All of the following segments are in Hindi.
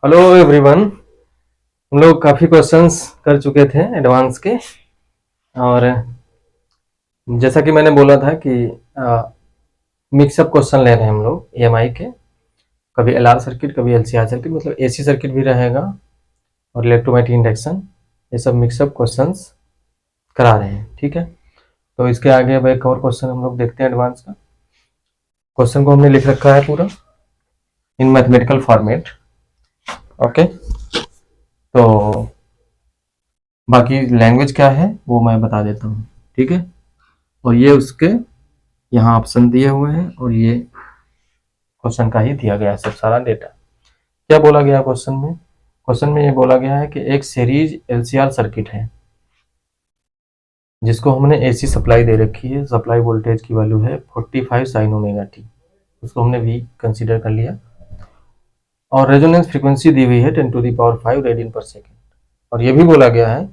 Hello everyone. हम लोग काफ़ी क्वेश्चंस कर चुके थे एडवांस के। और जैसा कि मैंने बोला था कि मिक्सअप क्वेश्चन ले रहे हैं हम लोग ईएमआई के। कभी एलआर सर्किट, कभी एलसीआर सर्किट, मतलब एसी सर्किट भी रहेगा और इलेक्ट्रोमैग्नेटिक इंडक्शन, ये सब मिक्सअप क्वेश्चंस करा रहे हैं। ठीक है, तो इसके आगे अब एक और क्वेश्चन हम लोग देखते हैं एडवांस का। क्वेश्चन को हमने लिख रखा है पूरा इन मैथमेटिकल फॉर्मेट। ओके, तो बाकी लैंग्वेज क्या है वो मैं बता देता हूँ। ठीक है, और ये उसके यहाँ ऑप्शन दिए हुए हैं और ये क्वेश्चन का ही दिया गया है सब सारा डेटा। क्या बोला गया क्वेश्चन में? क्वेश्चन में ये बोला गया है कि एक सीरीज एलसीआर सर्किट है जिसको हमने एसी सप्लाई दे रखी है। सप्लाई वोल्टेज की वैल्यू है 45 साइन ओमेगा टी, उसको हमने वी कंसीडर कर लिया। और रेजोनेंस फ्रीक्वेंसी दी हुई है 10⁵ रेडियन पर सेकेंड। और ये भी बोला गया है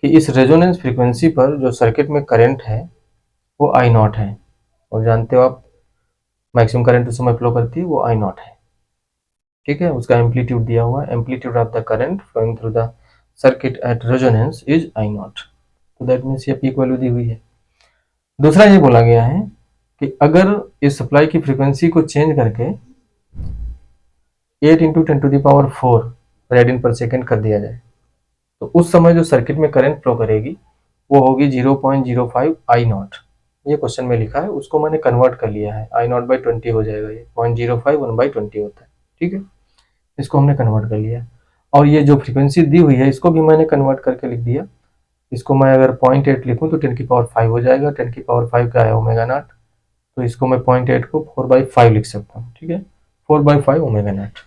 कि इस रेजोनेंस फ्रीक्वेंसी पर जो सर्किट में करंट है वो आई नॉट है। और जानते हो आप मैक्सिमम करंट उस समय फ्लो करती है वो आई नॉट है। ठीक है, उसका एम्पलीट्यूड दिया हुआ है, amplitude of the current flowing through the circuit at resonance is I naught. तो दैट मीन्स ये पीक वैल्यू दी हुई है। दूसरा ये बोला गया है कि अगर इस सप्लाई की फ्रीक्वेंसी को चेंज करके 8 इंटू 10⁴ रेडियन पर सेकेंड कर दिया जाए तो उस समय जो सर्किट में करंट फ्लो करेगी वो होगी 0.05 आई नॉट। ये क्वेश्चन में लिखा है, उसको मैंने कन्वर्ट कर लिया है, आई नॉट बाई 20 हो जाएगा, ये 0.05 1/20 होता है। ठीक है, इसको हमने कन्वर्ट कर लिया। और ये जो फ्रीक्वेंसी दी हुई है इसको भी मैंने कन्वर्ट करके लिख दिया। इसको मैं अगर 0.8 लिखूं तो 10⁵ हो जाएगा। 10⁵ क्या है? Omega naught. तो इसको मैं 0.8 को 4/5 लिख सकता हूँ। ठीक है, 4/5 ओमेगा नॉट।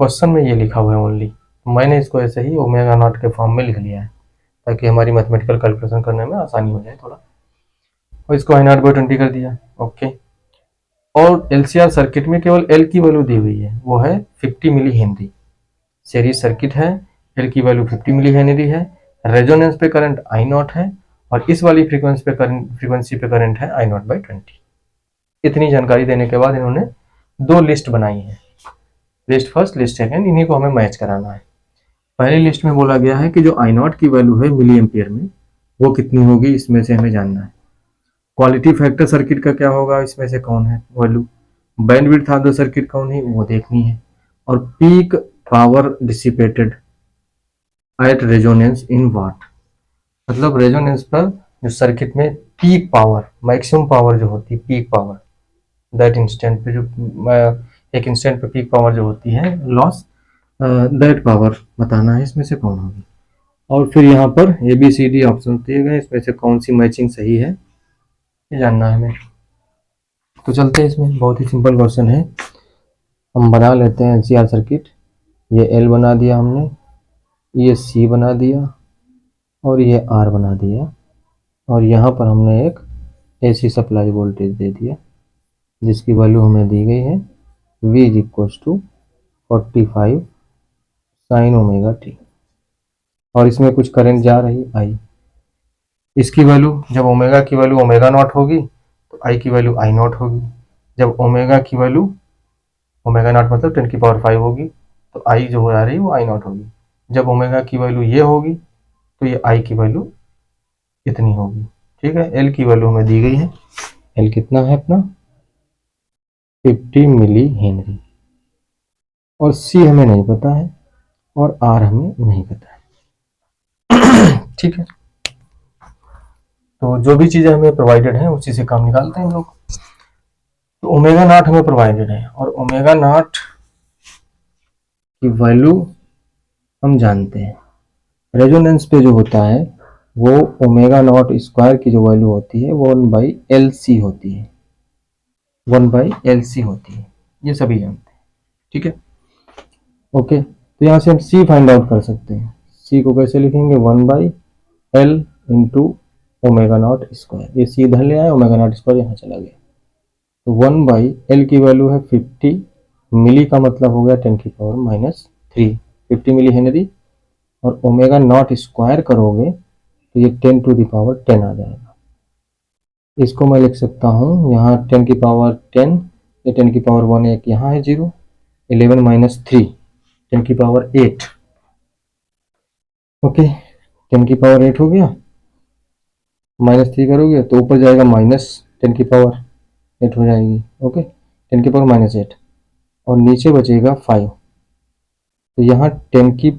क्वेश्चन में ये लिखा हुआ है ओनली, मैंने इसको ऐसे ही ओमेगा नॉट के फॉर्म में लिख लिया है ताकि हमारी मैथमेटिकल कैलकुलेशन करने में आसानी हो जाए थोड़ा। और इसको आई नॉट बाई 20 कर दिया। ओके, और एलसीआर सर्किट में केवल एल की वैल्यू दी हुई है, वो है 50 मिली हेनरी। सीरीज सर्किट है, एल की वैल्यू 50 मिली हेनरी है, रेजोनेंस पे करंट आई नॉट है और इस वाली फ्रीक्वेंसी पे करंट है आई नॉट बाई 20। इतनी जानकारी देने के बाद इन्होंने दो लिस्ट बनाई है, लिस्ट फर्स्ट लिस्ट सेकेंड, इन्हीं को हमें मैच कराना है। पहली लिस्ट में बोला गया है कि जो आई नॉट की वैल्यू है मिली एम्पियर में वो कितनी होगी, इसमें से हमें जानना है। क्वालिटी फैक्टर सर्किट का क्या होगा, इसमें से कौन है value. Bandwidth of the circuit कौन है वो देखनी है। और peak power dissipated at resonance in watt, मतलब रेजोनेंस पर जो सर्किट में पीक पावर, मैक्सिमम पावर जो होती है, पीक पावर दैट इंस्टेंट पे जो एक इंस्टेंट पे पीक पावर जो होती है लॉस, दैट पावर बताना है इसमें से कौन होगी। और फिर यहाँ पर A B C D option दिए गए, इसमें से कौन सी मैचिंग सही है ये जानना है हमें। तो चलते हैं, इसमें बहुत ही सिंपल क्वेश्चन है, हम बना लेते हैं एलसीआर सर्किट। ये एल बना दिया हमने, ये सी बना दिया और ये आर बना दिया। और यहाँ पर हमने एक एसी सप्लाई वोल्टेज दे दिया जिसकी वैल्यू हमें दी गई है V is equals to 45 sine omega T. और इसमें कुछ करंट जा रही आई, इसकी वैल्यू जब ओमेगा की वैल्यू ओमेगा नॉट होगी तो आई की वैल्यू आई नॉट होगी। जब ओमेगा की वैल्यू ओमेगा नॉट मतलब 10⁵ होगी तो आई जो आ रही है वो आई नॉट होगी। जब ओमेगा की वैल्यू ये होगी तो ये आई की वैल्यू इतनी होगी। ठीक है, एल की वैल्यू हमें दी गई है, एल कितना है अपना 50 मिली हेनरी। और सी हमें नहीं पता है और आर हमें नहीं पता है। ठीक है, तो जो भी चीजें हमें प्रोवाइडेड है उसी से काम निकालते हैं हम लोग। तो ओमेगा नॉट हमें प्रोवाइडेड है और ओमेगा नॉट की वैल्यू हम जानते हैं। रेजोनेंस पे जो होता है वो ओमेगा नॉट स्क्वायर की जो वैल्यू होती है वो 1/LC होती है, 1/LC होती है, ये सभी जानते हैं। ठीक है, ओके, तो यहाँ से हम C फाइंड आउट कर सकते हैं। C को कैसे लिखेंगे, 1/L into omega naught square, ये C इधर ले आए, ओमेगा नॉट स्क्वायर यहाँ चला गया। तो 1/L की वैल्यू है 50 मिली, का मतलब हो गया 10⁻³ 50 मिली हेनरी। और ओमेगा नॉट स्क्वायर करोगे तो ये 10⁻10 आ जाएगा। इसको मैं लिख सकता हूँ यहाँ 10⁻10, ये 10⁻1 एक यहाँ है 0, 11 - 3 10 की पावर 8। ओके, 10 की पावर 8 हो गया, -3 करोगे तो ऊपर जाएगा -10 की पावर 8 हो जाएगी। ओके, 10 की पावर -8 और नीचे बचेगा 5, तो यहाँ 10 की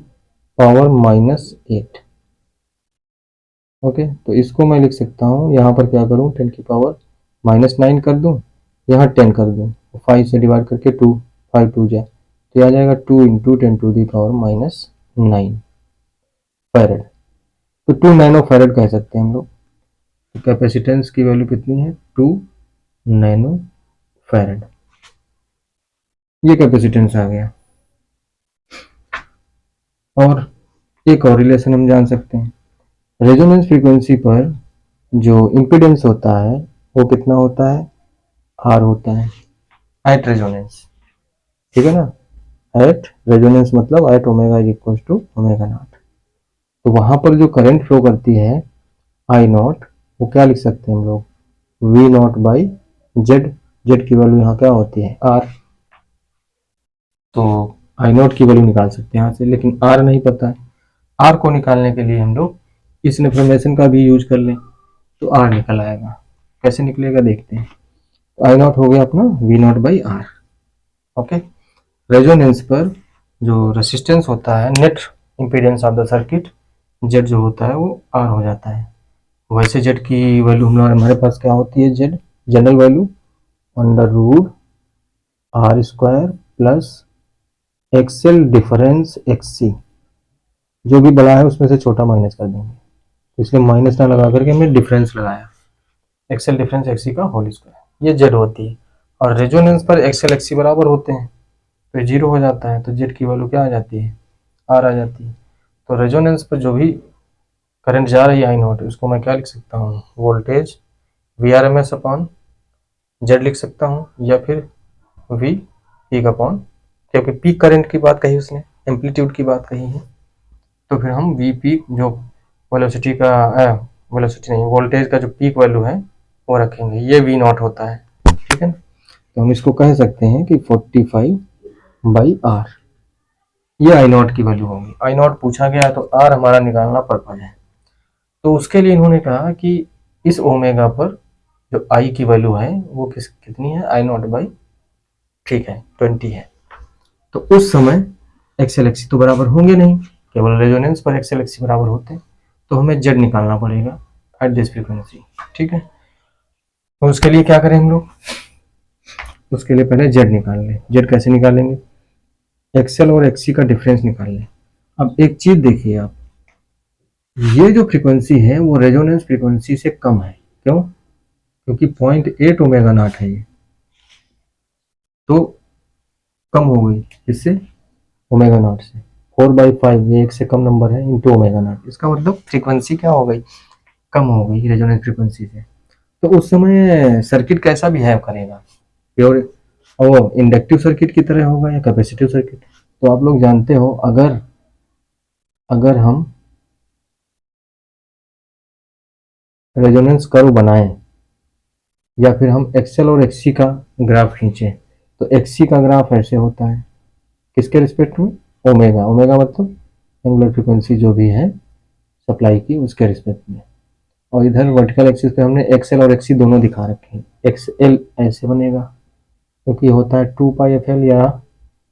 पावर -8। ओके, तो इसको मैं लिख सकता हूँ, यहाँ पर क्या करूँ, 10 की पावर -9 कर दूँ, यहाँ 10 कर दूँ, 5 से डिवाइड करके 2, 5 2 जाए तो आ जाएगा 2 into 10 to the power -9 farad. तो 2 नैनो फैरेड कह सकते हैं हम लोग। तो कैपेसिटेंस की वैल्यू कितनी है, 2 नैनो फैरेड। ये कैपेसिटेंस आ गया। और एक और रिलेशन हम जान सकते हैं, रेजोनेंस फ्रीक्वेंसी पर जो इम्पीडेंस होता है वो कितना होता है, आर होता है एट रेजोनेंस। ठीक है ना, एट रेजोनेंस मतलब at omega is equal to omega naught. तो वहां पर जो करंट फ्लो करती है आई नॉट, वो क्या लिख सकते हैं हम लोग, V not by Z. Z की वैल्यू यहाँ क्या होती है, आर। तो आई नॉट की वैल्यू निकाल सकते हैं यहाँ से, लेकिन आर नहीं पता है। आर को निकालने के लिए हम लोग इस इन्फॉर्मेशन का भी यूज कर लें तो आर निकल आएगा। कैसे निकलेगा देखते हैं। तो आई नॉट हो गया अपना V not by R. Okay, resonance पर जो रेसिस्टेंस होता है, net impedance of the circuit, Z जो होता है वो आर हो जाता है। वैसे जेड की वैल्यू हमारे पास क्या होती है, Z general value under root R square plus XL difference XC, जो भी बड़ा है उसमें से छोटा माइनस कर देंगे, तो इसलिए माइनस ना लगा करके हमने डिफरेंस लगाया, एक्सएल डिफरेंस एक्ससी का होल स्क्वायर, ये जेड होती है। और रेजोनेंस पर एक्सएल एक्ससी बराबर होते हैं तो ये 0 हो जाता है, तो जेड की वैल्यू क्या आ जाती है, आर आ जाती है। तो रेजोनेंस पर जो भी करंट जा रही है आई नॉट, उसको मैं क्या लिख सकता हूँ, voltage V R M S upon Z लिख सकता हूँ, या फिर वी पीक अपॉन, क्योंकि पीक करंट की बात कही उसने, एम्पलीट्यूड की बात कही है, तो फिर हम वी पीक जो वेलोसिटी का वेलोसिटी नहीं, वोल्टेज का जो पीक वैल्यू है वो रखेंगे, ये वी नॉट होता है। ठीक है ना, तो हम इसको कह सकते हैं कि 45 बाई आर, ये आई नॉट की वैल्यू होगी। आई नॉट पूछा गया तो आर हमारा निकालना पर्पज है। तो उसके लिए इन्होंने कहा कि इस ओमेगा पर जो आई की वैल्यू है वो कितनी है, आई नॉट बाई, ठीक है 20 है। तो उस समय एक्सएल एक्सी तो बराबर होंगे नहीं, केवल रेजोनेंस पर एक्सएल एक्सी बराबर होते हैं, तो हमें जेड निकालना पड़ेगा एट दिस फ्रीक्वेंसी। ठीक है, तो उसके लिए क्या करें हम लोग, उसके लिए पहले जेड निकाल लें। जेड कैसे निकालेंगे, एक्सएल और एक्सी का डिफरेंस निकाल लें। अब एक चीज देखिए आप, ये जो फ्रीक्वेंसी है वो रेजोनेंस फ्रीक्वेंसी से कम है। क्यों, क्योंकि 0.8 ओमेगा नॉट है ये, तो कम हो गई इससे, ओमेगा नॉट से 4/5, ये एक से कम नंबर है इंटू ओमेगा नॉट, इसका मतलब फ्रीक्वेंसी क्या हो गई, कम हो गई रेजोनेंस फ्रीक्वेंसी से। तो उस समय सर्किट कैसा बिहेव करेगा, प्योर और इंडक्टिव सर्किट की तरह होगा या कैपेसिटिव सर्किट। तो आप लोग जानते हो, अगर अगर हम रेजोनेंस कर्व बनाएं या फिर हम एक्सएल और एक्ससी का ग्राफ खींचें, तो एक्ससी का ग्राफ ऐसे होता है, किसके रिस्पेक्ट में, ओमेगा। ओमेगा मतलब एंगुलर फ्रीक्वेंसी जो भी है सप्लाई की, उसके रिस्पेक्ट में। और इधर वर्टिकल एक्सिस पे हमने एक्सएल और एक्ससी दोनों दिखा रखे हैं। एक्सएल ऐसे बनेगा क्योंकि होता है 2πfl या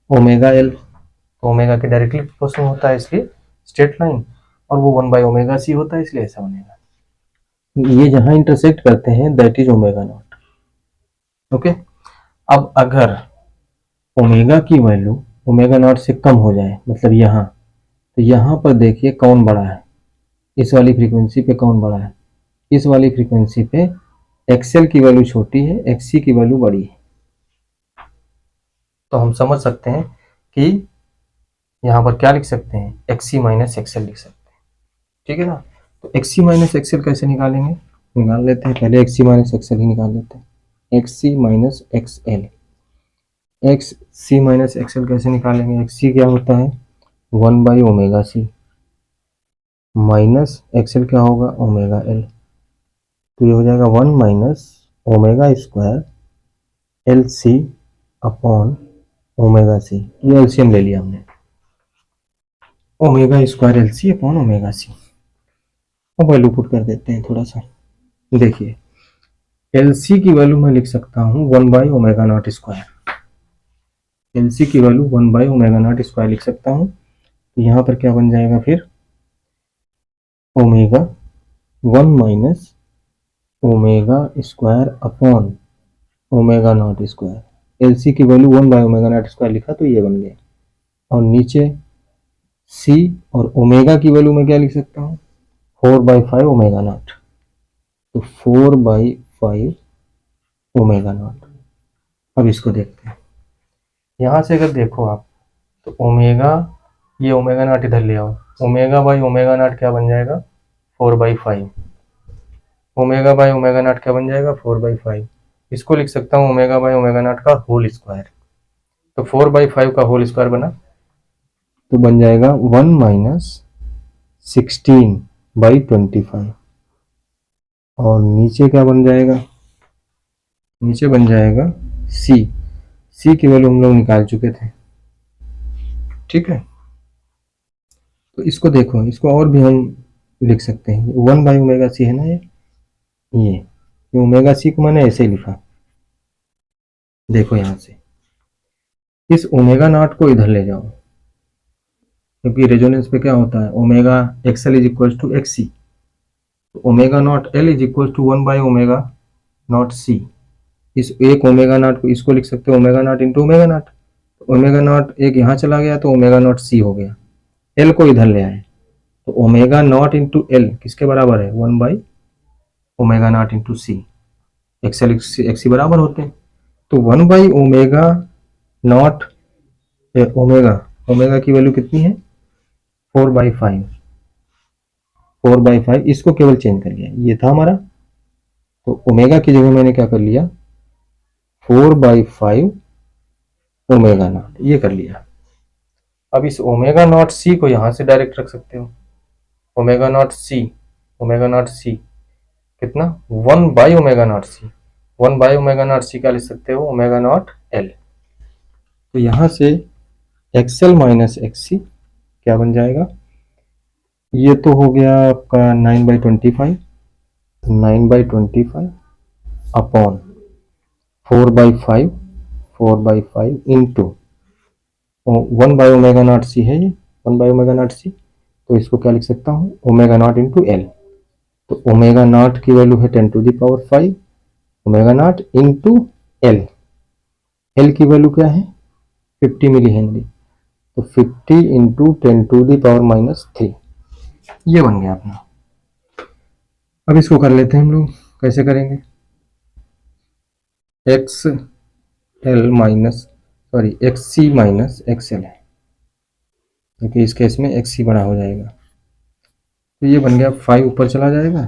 ओमेगा एल, तो ओमेगा के डायरेक्टली प्रोपोर्शनल होता है इसलिए स्ट्रेट लाइन, और वो 1/ωc होता है इसलिए ऐसा बनेगा। ये जहां इंटरसेक्ट करते हैं that is omega naught. Okay, अब अगर ओमेगा की वैल्यू ओमेगा नॉट से कम हो जाए, मतलब यहाँ, तो यहाँ पर देखिए कौन बड़ा है, इस वाली फ्रीक्वेंसी पे कौन बड़ा है, इस वाली फ्रीक्वेंसी पे एक्सएल की वैल्यू छोटी है, एक्ससी की वैल्यू बड़ी है। तो हम समझ सकते हैं कि यहाँ पर क्या लिख सकते हैं, एक्ससी माइनस एक्सएल लिख सकते हैं। ठीक है ना, तो एक्ससी माइनस एक्सएल कैसे निकालेंगे, निकाल लेते हैं, पहले एक्ससी माइनस एक्सएल ही निकाल लेते हैं। एक्ससी माइनस एक्सएल, एक्ससी माइनस एक्सएल कैसे निकालेंगे, एक्ससी क्या होता है 1/ωc माइनस एक्सएल क्या होगा, ओमेगा एल, तो ये हो जाएगा 1 minus omega square L C upon omega C, ये एलसीएम ले लिया हमने। Omega square L C upon omega C. अब वैल्यू पुट कर देते हैं थोड़ा सा। देखिए एल सी की वैल्यू मैं लिख सकता हूँ 1/ओमेगा नॉट स्क्वायर। एल सी की वैल्यू 1/ओमेगा नॉट स्क्वायर लिख सकता हूँ। तो यहाँ पर क्या बन जाएगा फिर, omega 1 minus omega square upon omega naught square. L C की वैल्यू 1/ओमेगा नॉट स्क्वायर लिखा तो ये बन गया। और नीचे सी और ओमेगा की वैल्यू मैं क्या लिख सकता हूँ, 4/5 ओमेगा नॉट। तो 4/5 ओमेगा नॉट। अब इसको देखते हैं, यहाँ से अगर देखो आप तो ओमेगा, ये ओमेगा नॉट इधर ले आओ, ओमेगा बाई ओमेगा नॉट क्या बन जाएगा 4/5। ओमेगा बाई ओमेगा नॉट क्या बन जाएगा 4/5। इसको लिख सकता हूँ ओमेगा बाई ओमेगा नॉट का होल स्क्वायर। तो 4/5 का होल स्क्वायर बना तो बन जाएगा 1 माइनस 16/25। और नीचे क्या बन जाएगा, नीचे बन जाएगा सी। सी की वैल्यू हम लोग निकाल चुके थे, ठीक है। तो इसको देखो, इसको और भी हम लिख सकते हैं, 1/ओमेगा सी है ना ये ओमेगा सी को मैंने ऐसे ही लिखा। देखो यहाँ से इस ओमेगा नॉट को इधर ले जाओ, क्योंकि रेजोनेंस पे क्या होता है, omega XL is equal to X C. Omega nought L is equal to 1/ओमेगा नॉट सी। इस एक ओमेगा नॉट को इसको लिख सकते हो omega nought into omega nought. Omega nought एक यहाँ चला गया तो ओमेगा नॉट सी हो गया। एल को इधर ले आए तो ओमेगा नॉट इंटू एल किसके बराबर है, 1/ओमेगा nought into C. XL XC बराबर होते हैं। तो 1/ओमेगा नॉट ओमेगा, ओमेगा की वैल्यू कितनी है 4/5। 4/5 इसको केवल चेंज कर लिया, ये था हमारा। तो ओमेगा की जगह मैंने क्या कर लिया 4/5 ओमेगा नॉट, ये कर लिया। अब इस ओमेगा नॉट सी को यहां से डायरेक्ट रख सकते हो, omega nought C, omega nought C कितना 1/ओमेगा नॉट सी। 1/ओमेगा नॉट सी क्या लिख सकते हो ओमेगा नॉट एल। तो यहां से एक्सएल माइनस एक्सी क्या बन जाएगा, ये तो हो गया आपका 9/25। 9/25 अपॉन 4/5, 4/5 इंटू 1/ओमेगा नॉट सी है ये, 1/ओमेगा नॉट सी। तो इसको क्या लिख सकता हूँ ओमेगा नॉट इंटू एल। तो ओमेगा नॉट की वैल्यू है 10⁵ omega nought into L. L की वैल्यू क्या है 50 मिली हेनरी। तो 50 इंटू 10⁻³ ये बन गया अपना। अब इसको कर लेते हैं हम लोग, कैसे करेंगे, X L minus sorry X C minus X L है, क्योंकि इस केस में एक्स सी बड़ा हो जाएगा। तो ये बन गया 5 ऊपर चला जाएगा,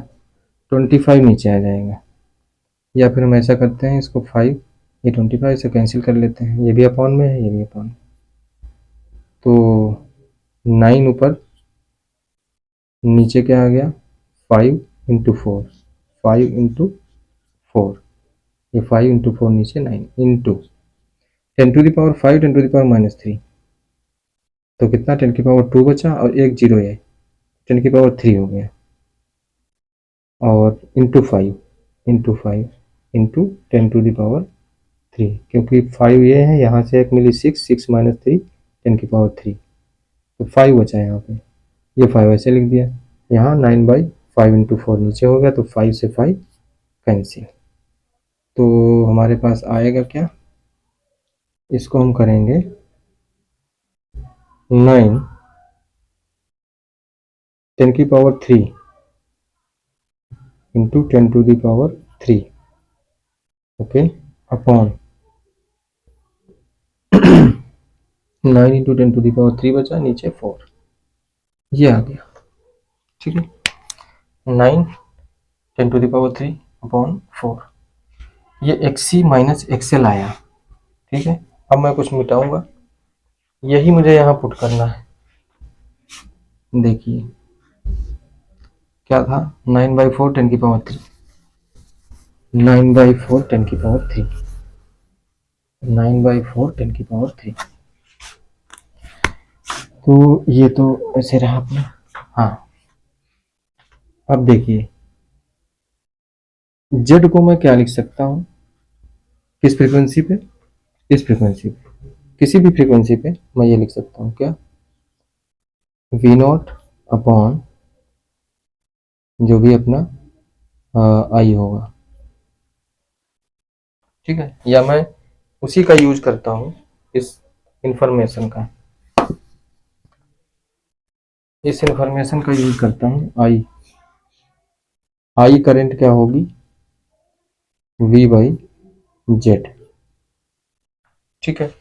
25 नीचे आ जाएगा। या फिर हम ऐसा करते हैं, इसको 5 ये 25 से कैंसिल कर लेते हैं, ये भी अपॉन में है ये भी अपॉन। तो 9 ऊपर, नीचे क्या आ गया 5 इंटू 4, 5 इंटू 4, ये 5 इंटू 4 नीचे 9 इंटू 10⁵ 10⁻³ तो कितना 10⁻² बचा और एक जीरो है 10⁻³ हो गया। और इंटू 5 इंटू 5 इंटू 10⁻³ क्योंकि 5 ये है, यहाँ से एक मिली 6, 6 माइनस 3 10⁻³ तो 5 बचा यहाँ पे, ये 5 ऐसे लिख दिया। यहाँ 9/5 इंटू 4 नीचे हो गया तो 5 से 5 कैंसिल। तो हमारे पास आएगा क्या, इसको हम करेंगे 9 10⁻³ इंटू 10⁻³ ओके अपॉन 9 इंटू 10⁻³ बचा, नीचे 4 ये आ गया, ठीक है। 9 10⁻³ अपॉन 4 ये एक्सी माइनस एक्सएल आया, ठीक है। अब मैं कुछ मिटाऊंगा, यही मुझे यहाँ पुट करना है। देखिए क्या था 9/4 10⁻³, 9/4 10⁻³, 9/4 10⁻³ तो ये तो ऐसे रहा अपना। हाँ, अब देखिए जेड को मैं क्या लिख सकता हूँ, किस फ्रीक्वेंसी पे, इस फ्रीक्वेंसी पे, किसी भी फ्रीक्वेंसी पे मैं ये लिख सकता हूँ क्या, वी नॉट अपॉन जो भी अपना आई होगा, ठीक है। या मैं उसी का यूज करता हूँ, इस इंफॉर्मेशन का, इस इंफॉर्मेशन का यूज करता हूँ, आई करंट क्या होगी, V बाई जेड, ठीक है।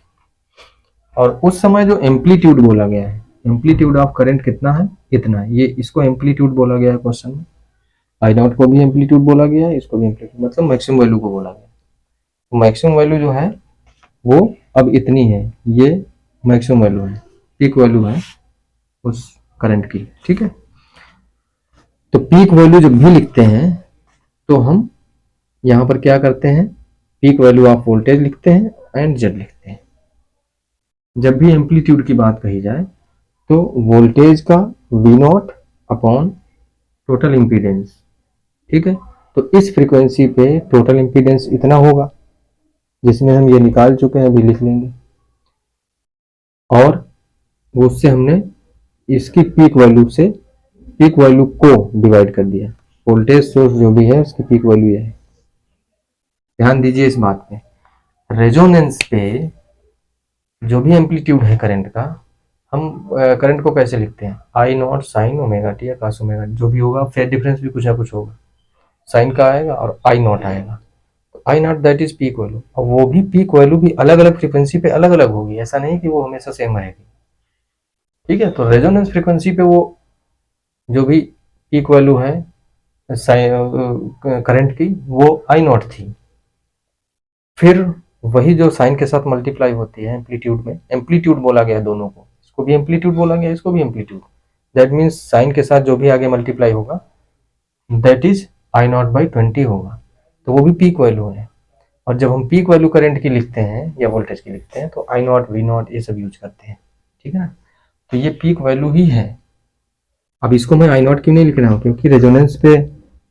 और उस समय जो एम्पलीट्यूड बोला गया है, एम्पलीट्यूड ऑफ करंट कितना है, इतना है, ये इसको एम्पलीट्यूड बोला गया है क्वेश्चन में। आई नॉट को भी एम्पलीट्यूड बोला गया है, इसको भी एम्पलीट्यूड, मतलब मैक्सिमम वैल्यू को बोला गया है। मैक्सिमम वैल्यू जो है वो अब इतनी है, ये मैक्सिमम वैल्यू है, पीक वैल्यू है उस करंट की, ठीक है। तो पीक वैल्यू जब भी लिखते हैं तो हम यहाँ पर क्या करते हैं, पीक वैल्यू ऑफ वोल्टेज लिखते हैं एंड जेड लिखते हैं। जब भी एम्पलीट्यूड की बात कही जाए तो वोल्टेज का V naught upon total impedance, ठीक है। तो इस फ्रीक्वेंसी पे टोटल इम्पीडेंस इतना होगा, जिसमें हम ये निकाल चुके हैं, अभी लिख लेंगे। और उससे हमने इसकी पीक वैल्यू से पीक वैल्यू को डिवाइड कर दिया, वोल्टेज सोर्स जो भी है उसकी पीक वैल्यू यह है। ध्यान दीजिए इस बात पे, रेजोनेंस पे जो भी एम्पलीट्यूड है करंट का, हम करंट को कैसे लिखते हैं, I not sign omega T या कास ओमेगा, जो भी होगा फेज डिफरेंस भी कुछ ना कुछ होगा, साइन का आएगा और आई नॉट आएगा। तो I nought that is peak value, और वो भी पीक वैल्यू भी अलग अलग फ्रीक्वेंसी पे अलग अलग होगी, ऐसा नहीं कि वो हमेशा सेम रहेगी, ठीक है। तो रेजोनेंस फ्रीक्वेंसी पे वो जो भी पीक वैल्यू है करंट की, वो आई नॉट थी। फिर वही जो साइन के साथ मल्टीप्लाई होती है एम्पलीट्यूड में, एम्पलीट्यूड बोला गया दोनों को, इसको भी एम्पलीट्यूड बोला गया, इसको भी एम्पलीट्यूड। दैट मीन्स साइन के साथ जो भी आगे मल्टीप्लाई होगा that is I nought by 20 होगा, तो वो भी पीक वैल्यू है। और जब हम पीक वैल्यू करंट की लिखते हैं या वोल्टेज की लिखते हैं तो आई नॉट वी नॉट ये सब यूज करते हैं, ठीक है ना। तो ये पीक वैल्यू ही है। अब इसको मैं आई नॉट क्यों नहीं लिख रहा हूँ, क्योंकि रेजोनेंस पे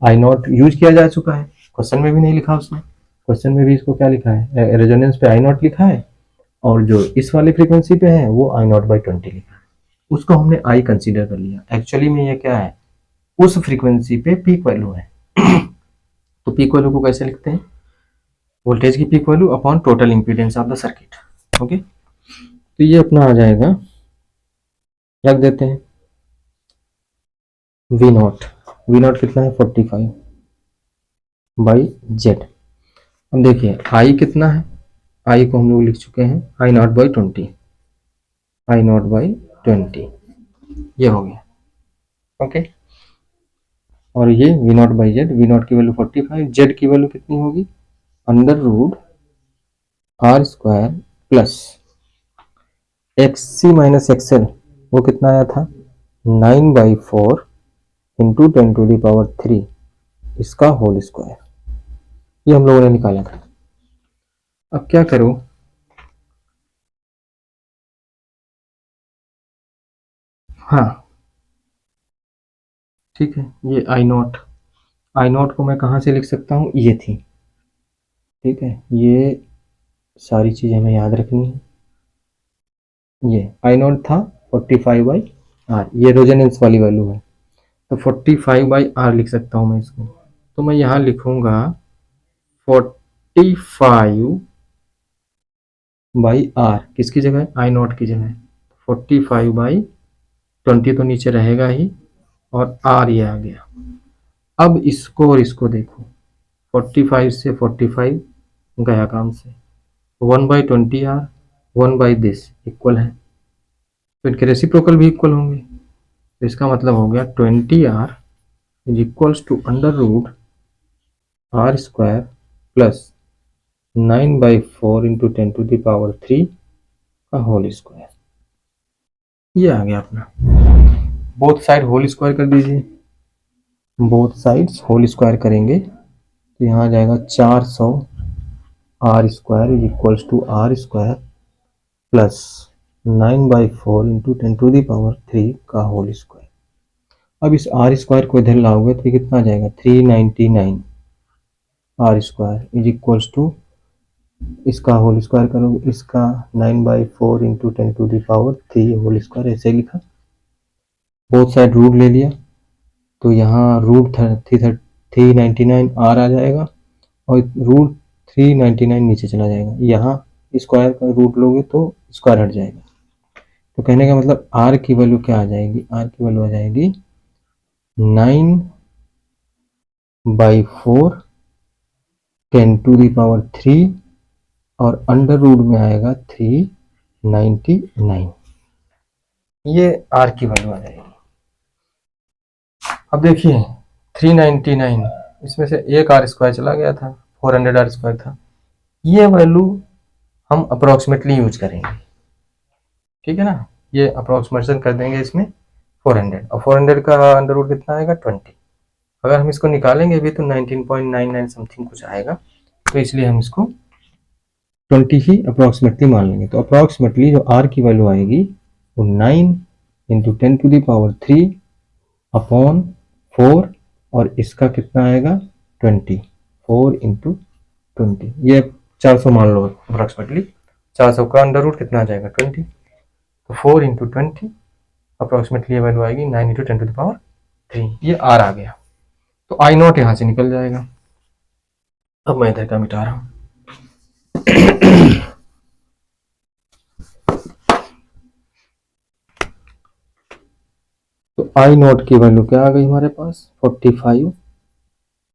आई नॉट यूज किया जा चुका है, क्वेश्चन में भी नहीं लिखा उसने, क्वेश्चन में भी इसको क्या लिखा है, रेजोनेंस पे आई नॉट लिखा है, और जो इस वाले फ्रीक्वेंसी पे है वो आई नॉट बाई 20 लिखा है, उसको हमने आई कंसीडर कर लिया। एक्चुअली में ये क्या है, उस फ्रीक्वेंसी पे पीक वैल्यू है। तो पीक वैल्यू को कैसे लिखते हैं, वोल्टेज की peak value upon total impedance of the circuit, okay. तो ये अपना आ जाएगा, रख देते हैं वी नॉट, वी नॉट कितना है 45 बाई जेड। अब देखिए आई कितना है, आई को हम लोग लिख चुके हैं I nought by 20, I nought by 20 ये हो गया, ओके। और ये V not by Z, V nought की वैल्यू 45, जेड की वैल्यू कितनी होगी, under root R square plus X C minus XL, वो कितना आया था 9/4 इंटू 10⁻³ इसका होल स्क्वायर, ये हम लोगों ने निकाला था। अब क्या करो, हाँ ठीक है, ये आई नॉट को मैं कहाँ से लिख सकता हूँ, ये थी, ठीक है। ये सारी चीज़ें हमें याद रखनी है। ये आई नॉट था 45/r, ये रेजोनेंस वाली वैल्यू है, तो 45/r लिख सकता हूँ मैं इसको। तो मैं यहाँ लिखूंगा 45/r, किसकी जगह, आई नॉट की जगह, 45/20 तो नीचे रहेगा ही, और r ये आ गया। अब इसको और इसको देखो, 45 से 45 गया काम से, 1/20r 1/this इक्वल है, तो इनके रेसिप्रोकल भी इक्वल होंगे, तो इसका मतलब हो गया 20r is equals to under root R square plus 9/4 into 10⁻³ का होल स्क्वायर, ये आ गया अपना। बोथ साइड होल स्क्वायर कर दीजिए, बोथ साइड्स होल स्क्वायर करेंगे तो यहाँ आ जाएगा 400 R square is equals to R square plus 9/4 into 10⁻³ का होल स्क्वायर। अब इस आर स्क्वायर को इधर लाओगे तो ये कितना आ जाएगा, 399 R square is equals to, इसका होल स्क्वायर करोगे, इसका 9/4 इंटू 10⁻³ होल स्क्वायर, ऐसे लिखा, बोथ साइड रूट ले लिया, तो यहाँ रूट 399 आर आ जाएगा और रूट 399 नीचे चला जाएगा, यहाँ स्क्वायर का रूट लोगे तो स्क्वायर हट जाएगा। तो कहने का मतलब आर की वैल्यू क्या आ जाएगी, आर की वैल्यू आ जाएगी 9/4 10⁻³ और अंडर रूट में आएगा 399, ये आर की वैल्यू आ जाएगी। अब देखिए 399, इसमें से एक आर स्क्वायर चला गया था, 400 आर स्क्वायर था, ये वैल्यू हम अप्रोक्सीमेटली यूज करेंगे, ठीक है ना, ये अप्रोक्सीमेशन कर देंगे इसमें 400, और 400 का अंडर रूट कितना आएगा 20, अगर हम इसको निकालेंगे भी तो 19.99 समथिंग कुछ आएगा, तो इसलिए हम इसको 20 ही अप्रोक्सीमेटली मान लेंगे। तो अप्रोक्सीमेटली जो आर की वैल्यू आएगी वो 9 इंटू 10⁻³ अपॉन 4, और इसका कितना आएगा 20, 4 इंटू 20, ये 400 मान लो अप्रोक्सीमेटली, 400 का अंडर रूट कितना आ जाएगा 20, तो 4 इंटू 20 अप्रोक्सीमेटली ये वैल्यू आएगी 9 इंटू 10⁻³, ये आर आ गया। तो आई नॉट यहाँ से निकल जाएगा। अब मैं इधर का मिटा रहा हूँ। तो आई नॉट की वैल्यू क्या आ गई हमारे पास 45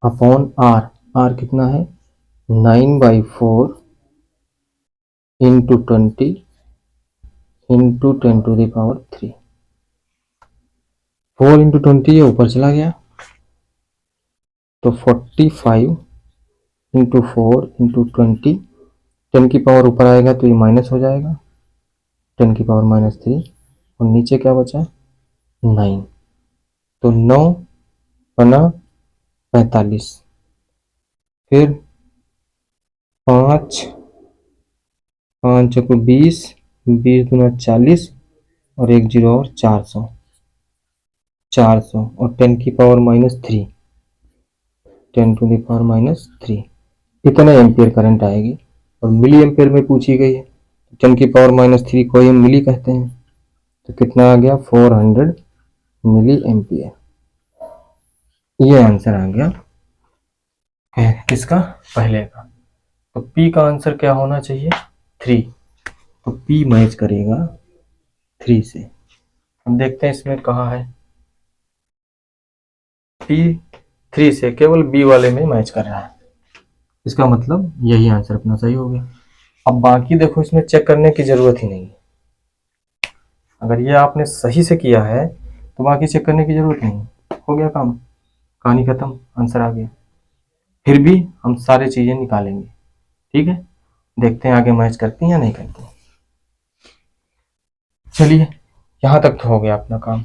अपॉन आर, आर कितना है 9/4 इंटू 20 इंटू 10⁻³, 4 इंटू 20 ये ऊपर चला गया, तो 45 इंटू 4 इंटू 20, 10 की पावर ऊपर आएगा तो ये माइनस हो जाएगा, 10 की पावर -3, और नीचे क्या बचा 9, तो 9 बना 45, फिर 5 5 चौको 20, 20 दूना 40, और एक जीरो और 400, और 10 की पावर -3, 10⁻³ इतना एम्पियर करंट आएगी, और मिली एम्पियर में पूछी गई है, 10 की पावर -3 को हम मिली कहते हैं, तो कितना आ गया 400 मिली एम्पियर, ये आंसर आ गया किसका, पहले का। तो P का आंसर क्या होना चाहिए 3, तो P मैच करेगा 3 से। हम देखते हैं इसमें कहाँ है, P 3 से केवल B वाले में मैच कर रहा है, इसका मतलब यही आंसर अपना सही हो गया। अब बाकी देखो इसमें चेक करने की जरूरत ही नहीं, अगर ये आपने सही से किया है तो बाकी चेक करने की जरूरत नहीं, हो गया काम, कहानी खत्म, आंसर आ गया। फिर भी हम सारी चीजें निकालेंगे, ठीक है, देखते हैं आगे मैच करती हैं या नहीं करती। चलिए यहाँ तक तो हो गया अपना काम।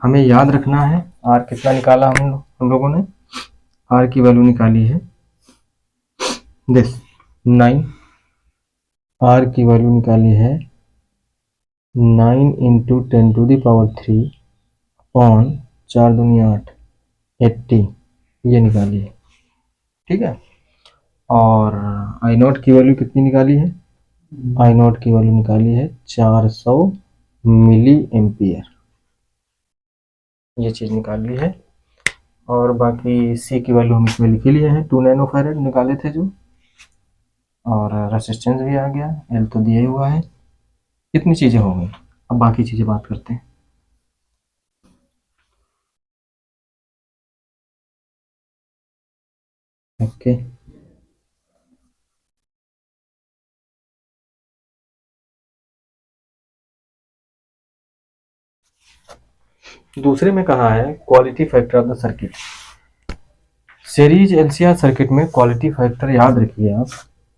हमें याद रखना है आर कितना निकाला हम लोगों ने, आर की वैल्यू निकाली है दिस 9, आर की वैल्यू निकाली है 9 इंटू 10⁻³ अपॉन 4 दूनी 8, 80, ये निकाली है, ठीक है। और आई नॉट की वैल्यू कितनी निकाली है, आई नॉट की वैल्यू निकाली है 400 मिली एम्पियर, ये चीज निकाल ली है। और बाकी सी की वैल्यू हम इसमें लिख ही लिए हैं, 2 नैनो फैरेड निकाले थे जो, और रेसिस्टेंस भी आ गया, एल तो दिया ही हुआ है, कितनी चीजें हो गई। अब बाकी चीजें बात करते हैं। ओके, दूसरे में कहा है quality factor of the circuit. Series LCR circuit में क्वालिटी फैक्टर याद रखिए आप,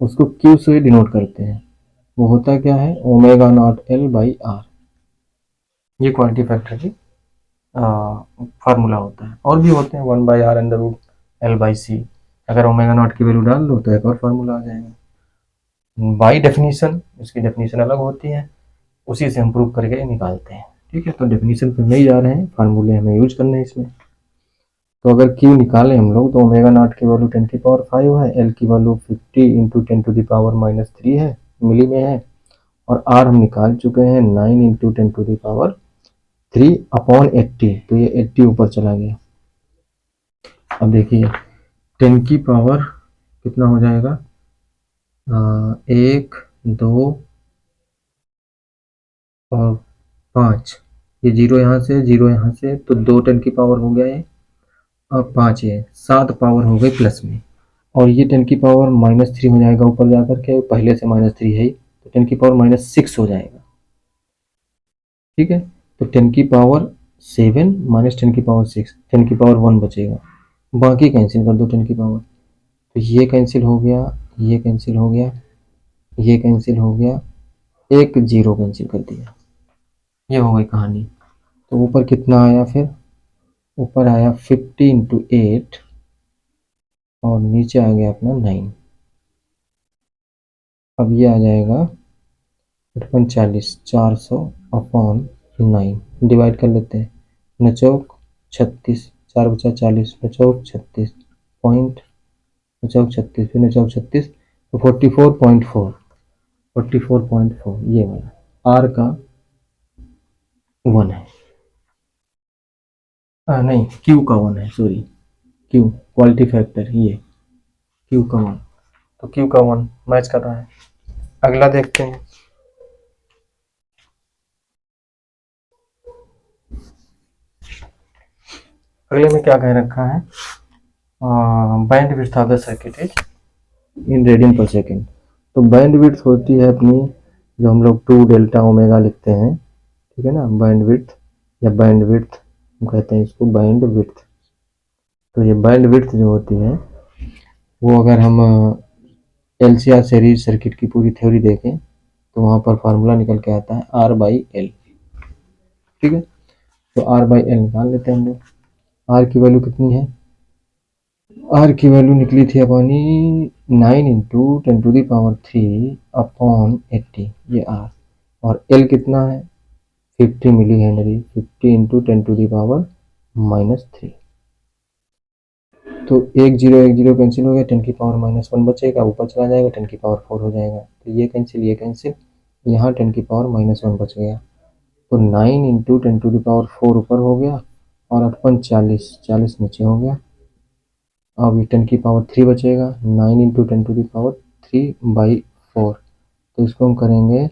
उसको क्यू से डिनोट करते हैं, वो होता क्या है ω0L/R, ये क्वालिटी फैक्टर की फार्मूला होता है। और भी होते हैं 1/R√L/C, अगर ω0 की वैल्यू डाल दो तो एक और फार्मूला आ जाएगा। बाई डेफिनेशन इसकी डेफिनेशन अलग होती है, उसी से हम प्रूव करके निकालते हैं। ठीक है, तो डेफिनेशन पे नहीं जा रहे हैं, फार्मूले हमें यूज करने हैं इसमें। तो अगर Q निकालें हम लोग तो ओमेगा नॉट की वैल्यू 10⁵ है, L की वैल्यू 50 इंटू 10⁻³ है, मिली में है, और R हम निकाल चुके हैं 9 इंटू 10⁻³ अपॉन 80, तो ये 80 ऊपर चला गया। अब देखिए 10 की पावर कितना हो जाएगा, 1 2 और 5, ये 0 यहाँ से 0 यहाँ से, तो 2 10 की पावर हो गया ये, और 5 ये 7 पावर हो गई प्लस में, और ये 10 की पावर -3 हो जाएगा ऊपर जाकर के, पहले से -3 है ही, तो 10 की पावर -6 हो जाएगा। ठीक है, तो 10 की पावर 7 माइनस 10 की पावर 6, 10 की पावर 1 बचेगा, बाकी कैंसिल कर दो 10 की पावर, तो ये कैंसिल हो गया, ये कैंसिल हो गया, ये कैंसिल हो गया, एक 0 कैंसिल कर दिया, ये हो गई कहानी। तो ऊपर कितना आया फिर, ऊपर आया 50 इंटू 8 और नीचे आ गया अपना 9। अब ये आ जाएगा 48, 400 अपॉन 9, डिवाइड कर लेते हैं, 9 36, 4 बचा 40, 9 36 पॉइंट, 9 36 फिर 9 36, तो 44.4, 44.4 ये वाला आर का 1 है, नहीं क्यू का 1 है, सॉरी क्यू क्वालिटी फैक्टर, ये क्यू का 1, तो क्यू का 1 मैच कर रहा है। अगला देखते हैं, अगले में क्या कह रखा है, band width of the circuit is in radian पर सेकेंड। तो बैंड विड्थ होती है अपनी, जो हम लोग 2 डेल्टा ओमेगा लिखते हैं, ठीक है ना, बैंड विड्थ या बैंड विड्थ हम कहते हैं इसको, बैंड विड्थ। तो ये बैंड विड्थ जो होती है वो अगर हम LCR सीरीज सर्किट की पूरी थ्योरी देखें तो वहाँ पर फार्मूला निकल के आता है R/L। ठीक है, तो R/L निकाल लेते हैं हम लोग। R की वैल्यू कितनी है, R की वैल्यू निकली थी अपनी 9 इंटू 10⁻³ अपॉन 80, ये R, और L कितना है 50 मिली हेनरी, 50 इंटू 10⁻³ तो 1 0 कैंसिल हो गया, 10 की पावर -1 बचेगा, ऊपर चला जाएगा 10 की पावर 4 हो जाएगा, तो ये कैंसिल, यहाँ 10 की पावर -1 बच गया, तो 9 इंटू 10⁻4 ऊपर हो गया, और 40 नीचे हो गया। अब ये 10 की पावर 3 बचेगा, 9 इंटू 10⁻3/4, तो इसको हम करेंगे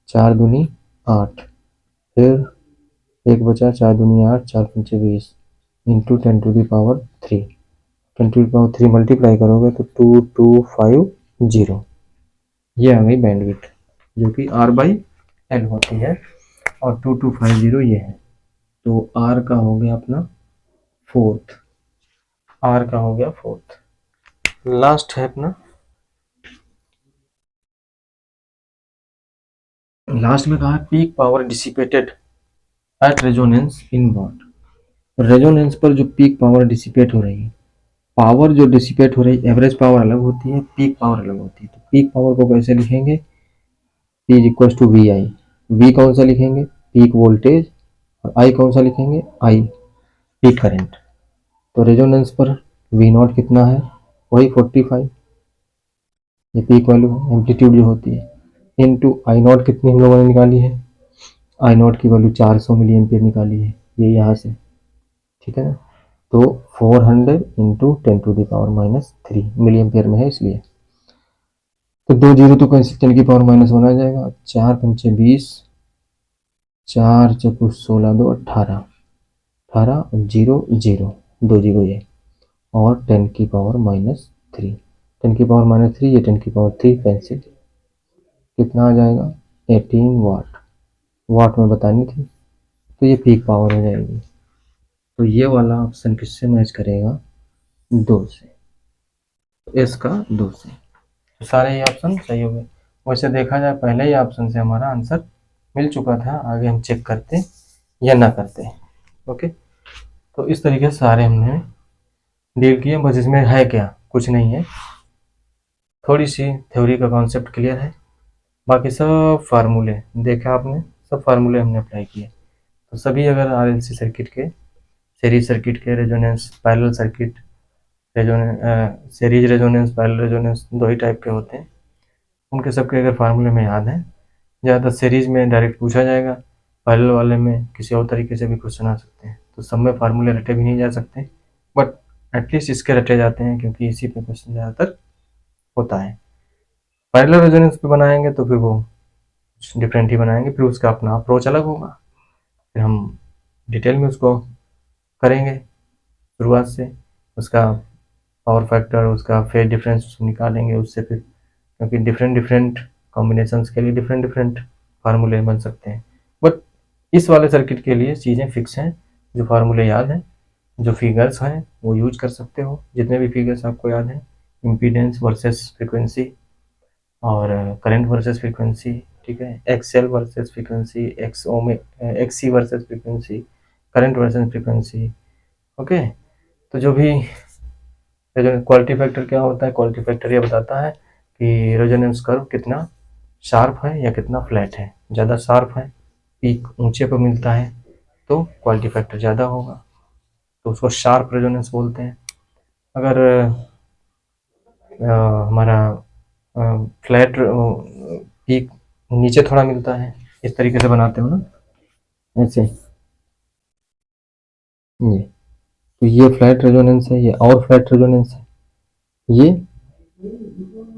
4 दूनी 8, फिर एक बचा 4 दूनी 8, 4 पंचे 20 इंटू 10⁻3, 10⁻3 मल्टीप्लाई करोगे तो 2250, ये आ गई बैंडविड्थ जो कि R/L होती है, और 2250 ये है, तो R का हो गया अपना फोर्थ, R का हो गया फोर्थ। लास्ट है अपना, लास्ट में कहा peak power dissipated at resonance in what. Resonance पर जो पीक पावर डिसिपेट हो रही है, पावर जो डिसिपेट हो रही है, एवरेज पावर अलग होती है, पीक पावर अलग होती है। तो पीक पावर को कैसे लिखेंगे, P is equal to VI, V कौन सा लिखेंगे, पीक वोल्टेज, और I कौन सा लिखेंगे, I पीक करंट। तो रेजोनेंस पर V0 कितना है, वही 45, ये पीक वैल्यू है, एम्पलीट्यूड जो होती है, इनटू I0 कितनी हम लोगों ने निकाली है, I0 की वैल्यू 400 मिली एम्पियर निकाली है, ये यहाँ से, ठीक है ना, तो 400 इंटू 10⁻³ मिली एम्पियर में है इसलिए, तो 2 0 तो कैंसिल, 10 की पावर -1 आ जाएगा, 4 पंचे 20, 4 चौको 16, 2 18, 18 और 0 0, 2 0 ये, और 10 की पावर -3, 10 की पावर -3, ये 10 की पावर 3 कैंसिल, कितना आ जाएगा 18 वाट, वाट में बतानी थी, तो ये पीक पावर हो जाएगी। तो ये वाला ऑप्शन किससे मैच करेगा, 2 से, एस का 2 से, तो सारे ये ऑप्शन सही हो गए। वैसे देखा जाए पहले ही ऑप्शन से हमारा आंसर मिल चुका था, आगे हम चेक करते या ना करते। ओके, तो इस तरीके से सारे हमने डील किए, बस इसमें है क्या, कुछ नहीं है, थोड़ी सी थ्योरी का कॉन्सेप्ट क्लियर है, बाकी सब फार्मूले देखा आपने, सब फार्मूले हमने अप्लाई किए। तो सभी अगर आरएलसी सर्किट के, सीरीज सर्किट के resonance, parallel circuit, series resonance, parallel resonance, दो ही टाइप के होते हैं। उनके सबके अगर फार्मूले में याद है, ज़्यादातर सीरीज में डायरेक्ट पूछा जाएगा, पैरेलल वाले में किसी और तरीके से भी क्वेश्चन आ सकते हैं। तो सब में फार्मूले रटे भी नहीं जा सकते, बट एटलीस्ट इसके रटे जाते हैं क्योंकि इसी पे क्वेश्चन ज़्यादातर होता है। पैरेलल रेजोनेंस पे बनाएंगे तो फिर वो कुछ डिफरेंट ही बनाएंगे, फिर उसका अपना अप्रोच अलग होगा, फिर हम डिटेल में उसको करेंगे शुरुआत से, उसका पावर फैक्टर, उसका फेज डिफरेंस निकालेंगे उससे, फिर क्योंकि डिफरेंट डिफरेंट कॉम्बिनेशंस के लिए डिफरेंट डिफरेंट फार्मूले बन सकते हैं। बट इस वाले सर्किट के लिए चीज़ें फिक्स हैं, जो फार्मूले याद हैं, जो फिगर्स हैं वो यूज कर सकते हो, जितने भी फिगर्स आपको याद हैं, इम्पीडेंस वर्सेस फ्रीक्वेंसी और करंट वर्सेस फ्रीक्वेंसी, ठीक है, XL versus frequency, एक्ससी versus frequency, current versus frequency, okay. तो जो भी क्वालिटी फैक्टर क्या होता है, क्वालिटी फैक्टर ये बताता है कि रेजोनेंस कर्व कितना शार्प है या कितना फ्लैट है। ज़्यादा शार्प है, पीक ऊंचे पर मिलता है, तो क्वालिटी फैक्टर ज़्यादा होगा, तो उसको शार्प रेजोनेंस बोलते हैं। अगर हमारा फ्लैट पीक नीचे थोड़ा मिलता है, इस तरीके से बनाते हो ना, ऐसे, ये तो ये फ्लैट रेजोनेंस है, ये और फ्लैट रेजोनेंस है,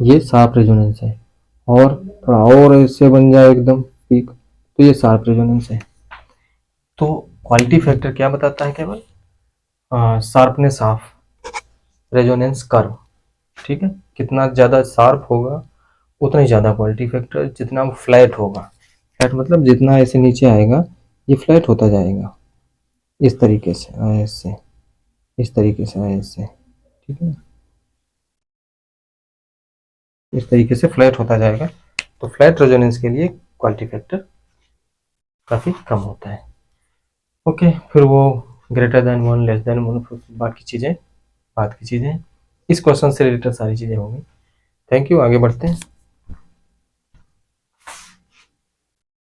ये शार्प रेजोनेंस है, और थोड़ा और ऐसे बन जाए एकदम पीक, तो ये शार्प रेजोनेंस है। तो क्वालिटी फैक्टर क्या बताता है, केवल शार्पनेस ऑफ रेजोनेंस कर्व, ठीक है, कितना ज़्यादा शार्प होगा उतना ही ज़्यादा क्वालिटी फैक्टर, जितना फ्लैट होगा, फ्लैट मतलब जितना ऐसे नीचे आएगा ये फ्लैट होता जाएगा, इस तरीके से ऐसे, इस तरीके से ऐसे, ठीक है, इस तरीके से फ्लैट होता जाएगा। तो फ्लैट रेजोनेंस के लिए क्वालिटी फैक्टर काफ़ी कम होता है, ओके। फिर वो ग्रेटर देन 1, लेस देन 1, बाकी चीज़ें, बात की चीज़ें, इस क्वेश्चन से रिलेटेड सारी चीज़ें होंगी। थैंक यू, आगे बढ़ते हैं।